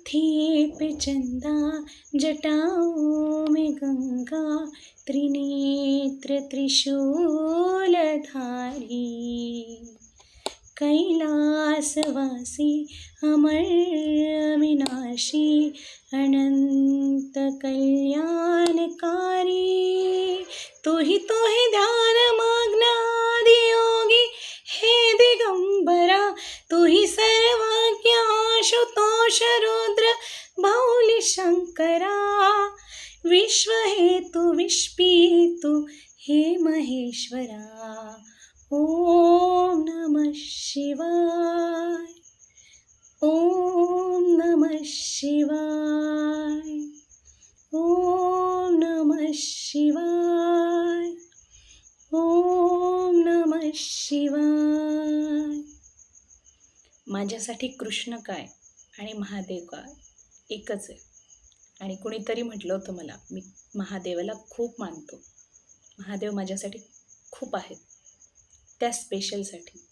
माथे पे चंदा जटाओं में गंगा, त्रिनेत्र त्रिशूलधारी, कैलासवासी अमर अविनाशी, अनंत कल्याणकारी। तू ही ध्यान मग्न आदि योगी, हे दिगंबरा। तू ही सर्वज्ञ आशुतोष रुद्र बाहुली शंकरा। विश्व हेतु विश्वपितु हे महेश्वरा। ओम नमः शिवाय, ओम नमः शिवाय, ओम नमः शिवाय, ओम नमः शिवाय। माझ्यासाठी कृष्ण काय आणि महादेव काय एकच आहे. आणि कुणीतरी म्हटलं होतं मला, मी महादेवाला खूप मानतो. महादेव माझ्यासाठी खूप आहेत, त्या स्पेशलसाठी.